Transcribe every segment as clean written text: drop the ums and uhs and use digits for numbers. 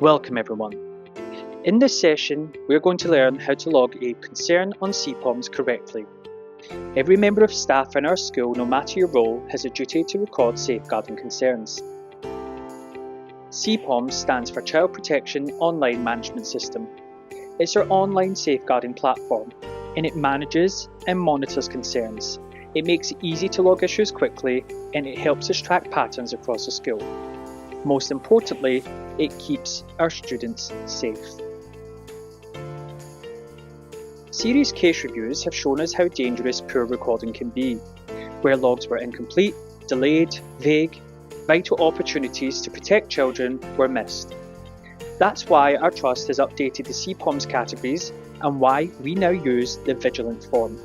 Welcome everyone. In this session, we're going to learn how to log a concern on Cpoms correctly. Every member of staff in our school, no matter your role, has a duty to record safeguarding concerns. Cpoms stands for Child Protection Online Management System. It's our online safeguarding platform, and it manages and monitors concerns. It makes it easy to log issues quickly, and it helps us track patterns across the school. Most importantly, it keeps our students safe. Serious case reviews have shown us how dangerous poor recording can be, where logs were incomplete, delayed, vague. Vital opportunities to protect children were missed. That's why our Trust has updated the Cpoms categories and why we now use the Vigilant form.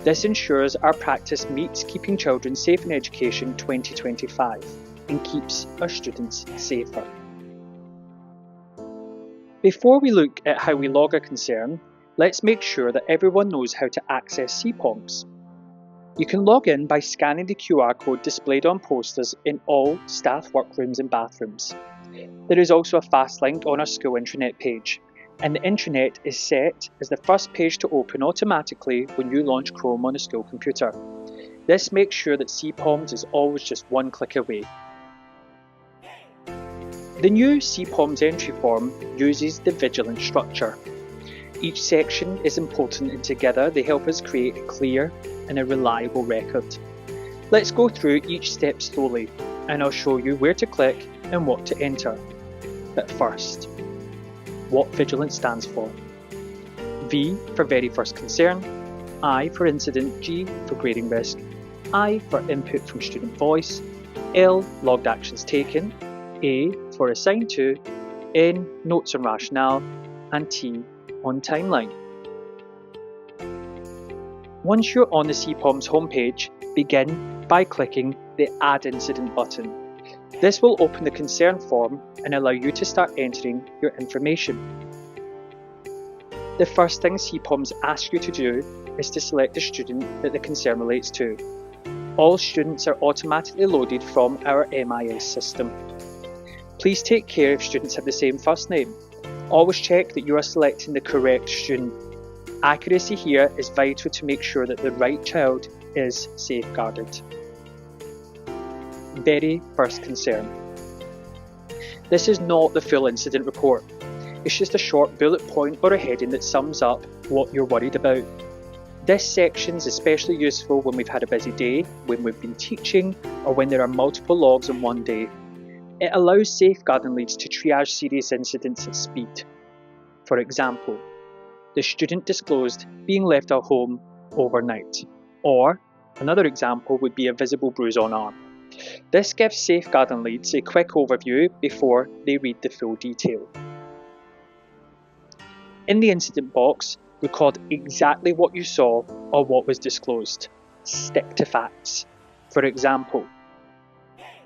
This ensures our practice meets Keeping Children Safe in Education 2025 and keeps our students safer. Before we look at how we log a concern, let's make sure that everyone knows how to access Cpoms. You can log in by scanning the QR code displayed on posters in all staff workrooms and bathrooms. There is also a fast link on our school intranet page, and the intranet is set as the first page to open automatically when you launch Chrome on a school computer. This makes sure that Cpoms is always just one click away. The new Cpoms entry form uses the Vigilant structure. Each section is important, and together they help us create a clear and a reliable record. Let's go through each step slowly, and I'll show you where to click and what to enter. But first, what Vigilant stands for. V for very first concern, I for incident, G for grading risk, I for input from student voice, L logged actions taken, A for assigned to, N notes on rationale, and T on timeline. Once you're on the Cpoms homepage, begin by clicking the Add Incident button. This will open the concern form and allow you to start entering your information. The first thing Cpoms asks you to do is to select the student that the concern relates to. All students are automatically loaded from our MIS system. Please take care if students have the same first name. Always check that you are selecting the correct student. Accuracy here is vital to make sure that the right child is safeguarded. Very first concern. This is not the full incident report. It's just a short bullet point or a heading that sums up what you're worried about. This section is especially useful when we've had a busy day, when we've been teaching, or when there are multiple logs in one day. It allows safeguarding leads to triage serious incidents at speed. For example, the student disclosed being left at home overnight. Or, another example would be a visible bruise on arm. This gives safeguarding leads a quick overview before they read the full detail. In the incident box, record exactly what you saw or what was disclosed. Stick to facts. For example,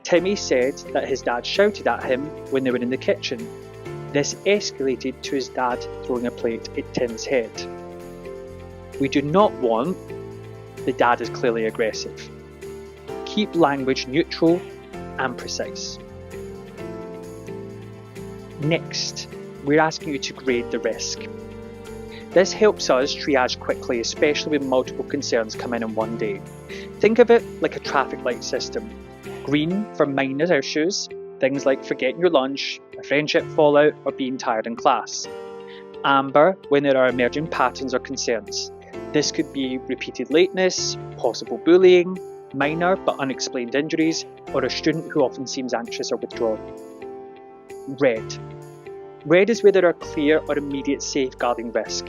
Timmy said that his dad shouted at him when they were in the kitchen. This escalated to his dad throwing a plate at Tim's head. We do not want the dad is clearly aggressive. Keep language neutral and precise. Next, we're asking you to grade the risk. This helps us triage quickly, especially when multiple concerns come in one day. Think of it like a traffic light system. Green for minor issues, things like forgetting your lunch, a friendship fallout, or being tired in class. Amber when there are emerging patterns or concerns. This could be repeated lateness, possible bullying, minor but unexplained injuries, or a student who often seems anxious or withdrawn. Red. Red is where there are clear or immediate safeguarding risk.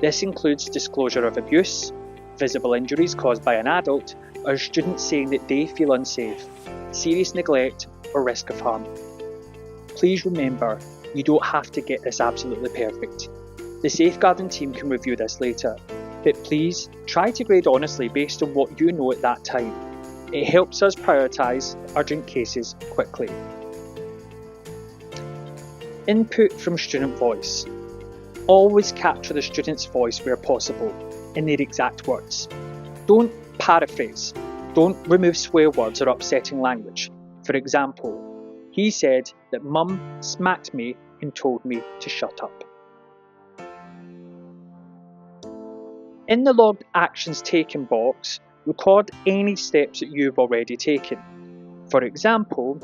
This includes disclosure of abuse, visible injuries caused by an adult, or students saying that they feel unsafe, serious neglect, or risk of harm. Please remember, you don't have to get this absolutely perfect. The safeguarding team can review this later, but please try to grade honestly based on what you know at that time. It helps us prioritise urgent cases quickly. Input from student voice. Always capture the student's voice where possible, in their exact words. Don't paraphrase. Don't remove swear words or upsetting language. For example, he said that Mum smacked me and told me to shut up. In the logged actions taken box, record any steps that you've already taken. For example,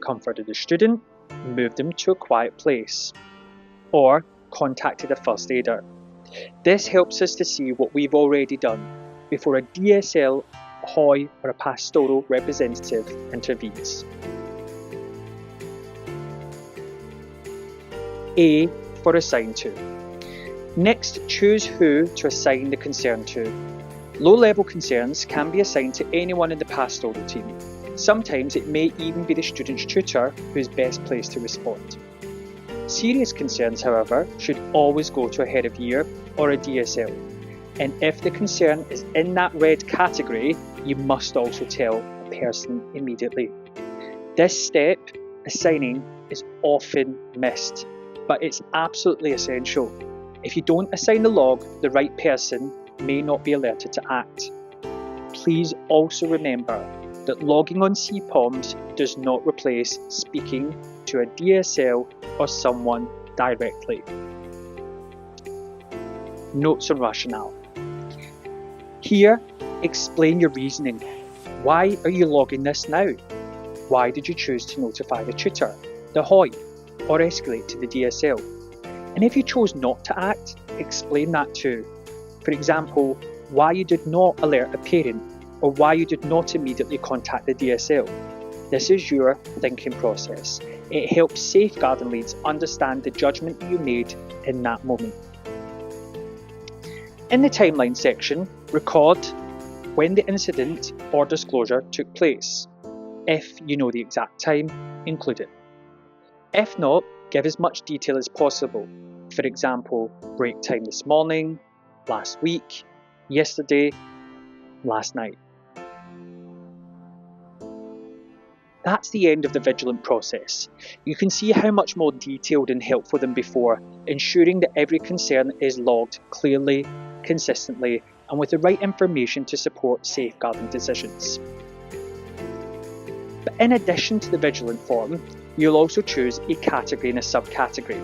comforted a student, moved them to a quiet place, or contacted a first aider. This helps us to see what we've already done before a DSL, HOI or a pastoral representative intervenes. A for assign to. Next, choose who to assign the concern to. Low-level concerns can be assigned to anyone in the pastoral team. Sometimes it may even be the student's tutor who is best placed to respond. Serious concerns, however, should always go to a head of year or a DSL. And if the concern is in that red category, you must also tell a person immediately. This step, assigning, is often missed, but it's absolutely essential. If you don't assign the log, the right person may not be alerted to act. Please also remember that logging on Cpoms does not replace speaking to a DSL or someone directly. Notes on rationale. Here, explain your reasoning. Why are you logging this now? Why did you choose to notify the tutor, the HOI, or escalate to the DSL? And if you chose not to act, explain that too. For example, why you did not alert a parent, or why you did not immediately contact the DSL. This is your thinking process. It helps safeguarding leads understand the judgment that you made in that moment. In the timeline section, record when the incident or disclosure took place. If you know the exact time, include it. If not, give as much detail as possible. For example, break time this morning, last week, yesterday, last night. That's the end of the vigilant process. You can see how much more detailed and helpful than before, ensuring that every concern is logged clearly, consistently, and with the right information to support safeguarding decisions. But in addition to the vigilant form, you'll also choose a category and a subcategory.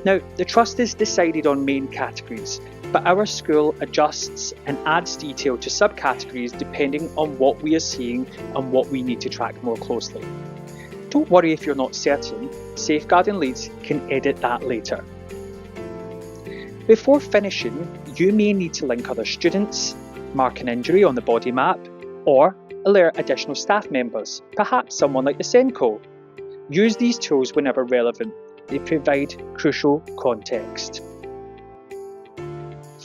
Now, the Trust is decided on main categories, but our school adjusts and adds detail to subcategories depending on what we are seeing and what we need to track more closely. Don't worry if you're not certain, safeguarding leads can edit that later. Before finishing, you may need to link other students, mark an injury on the body map, or alert additional staff members, perhaps someone like the SENCO. Use these tools whenever relevant. They provide crucial context.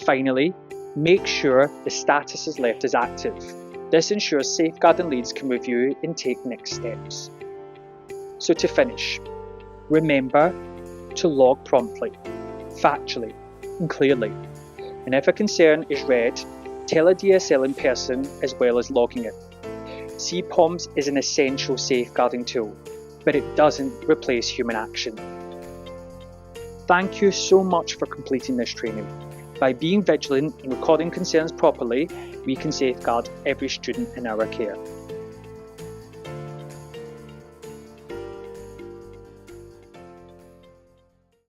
Finally, make sure the status is left as active. This ensures safeguarding leads can review and take next steps. So to finish, remember to log promptly, factually and clearly. And if a concern is red, tell a DSL in person as well as logging it. Cpoms is an essential safeguarding tool, but it doesn't replace human action. Thank you so much for completing this training. By being vigilant and recording concerns properly, we can safeguard every student in our care.